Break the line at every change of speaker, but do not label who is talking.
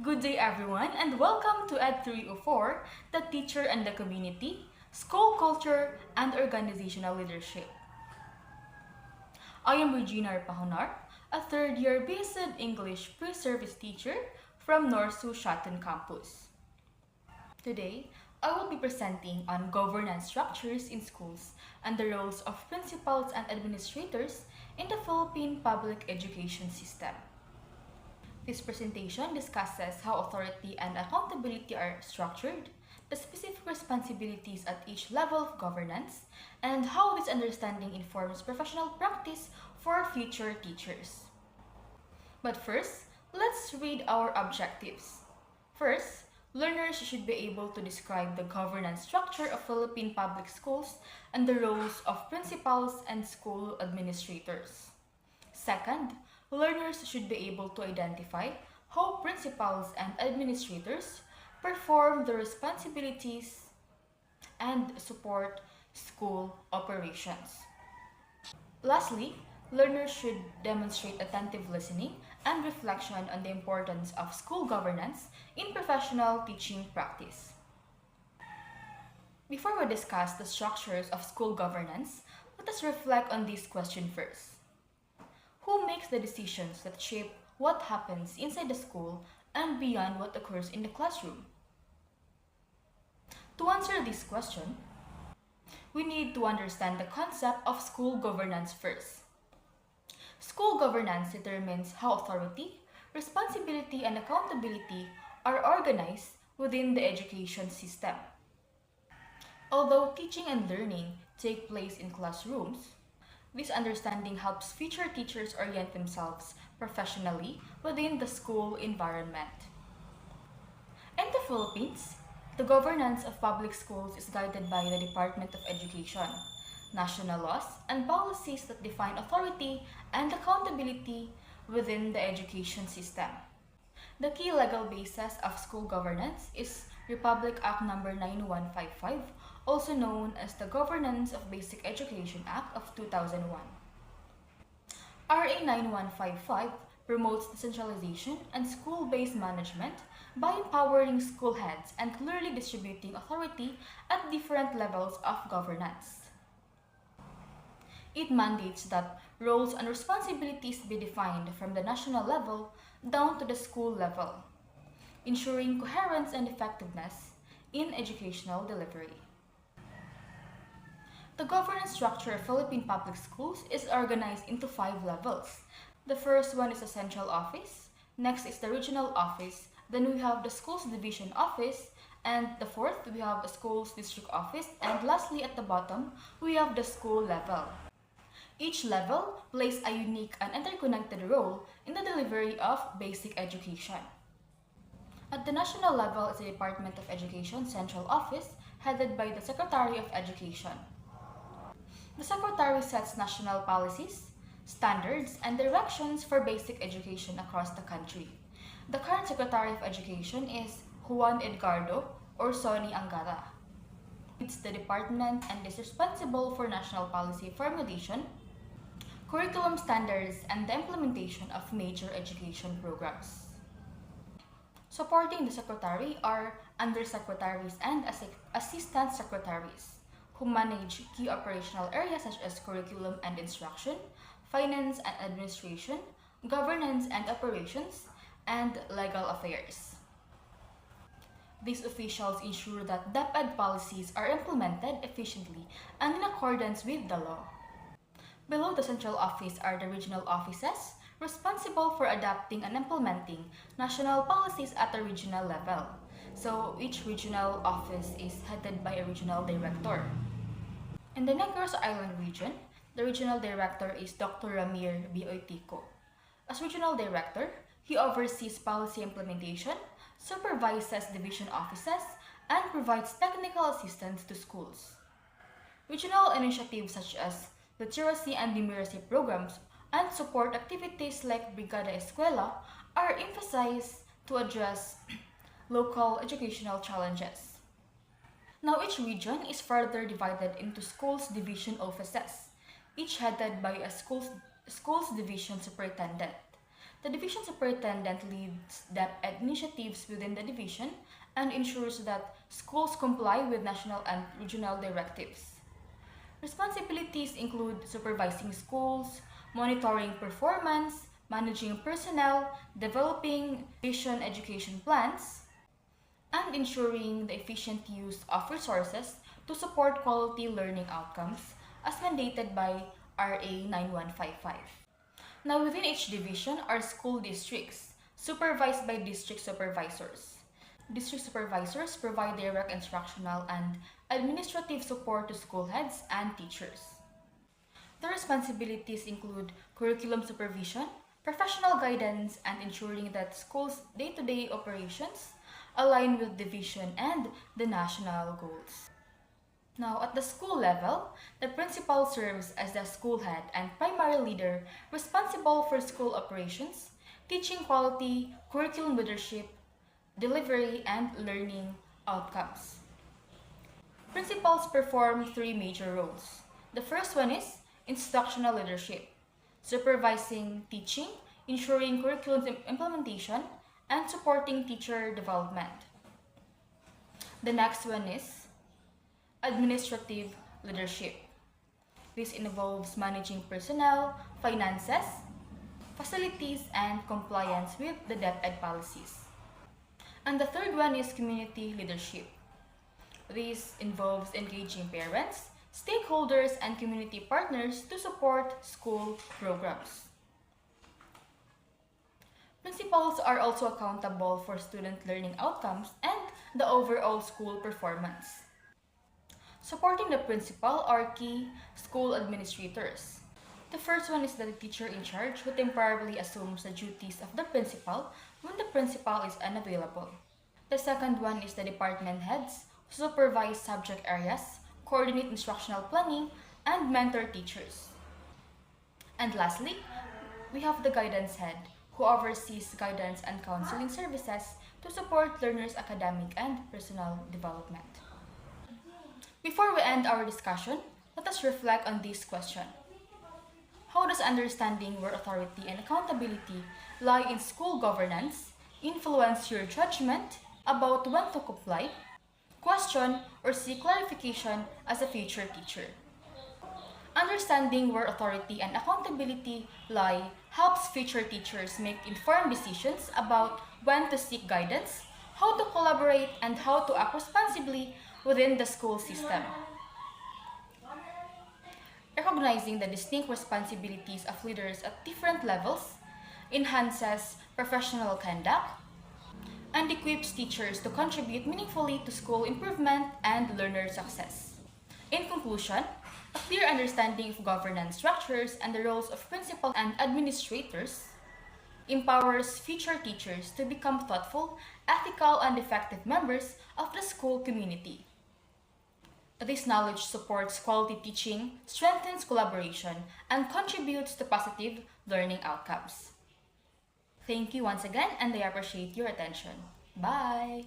Good day everyone and welcome to Ed 304, the teacher and the community, school culture, and organizational leadership. I am Regina Arpahonar, a third-year BSed English pre-service teacher from Norsu Shatun campus. Today, I will be presenting on governance structures in schools and the roles of principals and administrators in the Philippine public education system. This presentation discusses how authority and accountability are structured, the specific responsibilities at each level of governance, and how this understanding informs professional practice for future teachers. But first, let's read our objectives. First, learners should be able to describe the governance structure of Philippine public schools and the roles of principals and school administrators. Second, learners should be able to identify how principals and administrators perform their responsibilities and support school operations. Lastly, learners should demonstrate attentive listening and reflection on the importance of school governance in professional teaching practice. Before we discuss the structures of school governance, let us reflect on this question first. Who makes the decisions that shape what happens inside the school and beyond what occurs in the classroom? To answer this question, we need to understand the concept of school governance first. School governance determines how authority, responsibility, and accountability are organized within the education system. Although teaching and learning take place in classrooms, this understanding helps future teachers orient themselves professionally within the school environment. In the Philippines, the governance of public schools is guided by the Department of Education, national laws, and policies that define authority and accountability within the education system. The key legal basis of school governance is Republic Act No. 9155, also known as the Governance of Basic Education Act of 2001. RA 9155 promotes decentralization and school-based management by empowering school heads and clearly distributing authority at different levels of governance. It mandates that roles and responsibilities be defined from the national level down to the school level, ensuring coherence and effectiveness in educational delivery. The governance structure of Philippine public schools is organized into 5 levels. The first one is the central office, next is the regional office, then we have the schools division office, and the fourth we have the schools district office, and lastly at the bottom we have the school level. Each level plays a unique and interconnected role in the delivery of basic education. At the national level is the Department of Education Central Office, headed by the Secretary of Education. The Secretary sets national policies, standards, and directions for basic education across the country. The current Secretary of Education is Juan Edgardo or Sonny Angara. It's the department and is responsible for national policy formulation, curriculum standards, and the implementation of major education programs. Supporting the Secretary are Undersecretaries and Assistant Secretaries, who manage key operational areas such as curriculum and instruction, finance and administration, governance and operations, and legal affairs. These officials ensure that DepEd policies are implemented efficiently and in accordance with the law. Below the central office are the regional offices, responsible for adopting and implementing national policies at the regional level. So each regional office is headed by a regional director. In the Negros Island region, the regional director is Dr. Ramir B. Oitico. As regional director, he oversees policy implementation, supervises division offices, and provides technical assistance to schools. Regional initiatives such as literacy and numeracy programs and support activities like Brigada Escuela are emphasized to address local educational challenges. Now each region is further divided into schools division offices, each headed by a schools division superintendent. The division superintendent leads DepEd initiatives within the division and ensures that schools comply with national and regional directives. Responsibilities include supervising schools, monitoring performance, managing personnel, developing vision education plans, and ensuring the efficient use of resources to support quality learning outcomes as mandated by RA 9155. Now, within each division are school districts, supervised by district supervisors. District supervisors provide direct instructional and administrative support to school heads and teachers. The responsibilities include curriculum supervision, professional guidance, and ensuring that schools' day-to-day operations align with the vision and the national goals. Now, at the school level, the principal serves as the school head and primary leader responsible for school operations, teaching quality, curriculum leadership, delivery, and learning outcomes. Principals perform three major roles. The first one is instructional leadership, supervising teaching, ensuring curriculum implementation, and supporting teacher development. The next one is administrative leadership. This involves managing personnel, finances, facilities, and compliance with the DepEd policies. And the third one is community leadership. This involves engaging parents, stakeholders, and community partners to support school programs. Principals are also accountable for student learning outcomes and the overall school performance. Supporting the principal are key school administrators. The first one is the teacher in charge who temporarily assumes the duties of the principal when the principal is unavailable. The second one is the department heads who supervise subject areas, coordinate instructional planning, and mentor teachers. And lastly, we have the guidance head who oversees guidance and counseling services to support learners' academic and personal development. Before we end our discussion, let us reflect on this question. How does understanding where authority and accountability lie in school governance influence your judgment about when to comply, question, or seek clarification as a future teacher? Understanding where authority and accountability lie helps future teachers make informed decisions about when to seek guidance, how to collaborate, and how to act responsibly within the school system. Recognizing the distinct responsibilities of leaders at different levels enhances professional conduct and equips teachers to contribute meaningfully to school improvement and learner success. In conclusion, a clear understanding of governance structures and the roles of principals and administrators empowers future teachers to become thoughtful, ethical, and effective members of the school community. This knowledge supports quality teaching, strengthens collaboration, and contributes to positive learning outcomes. Thank you once again, and I appreciate your attention. Bye!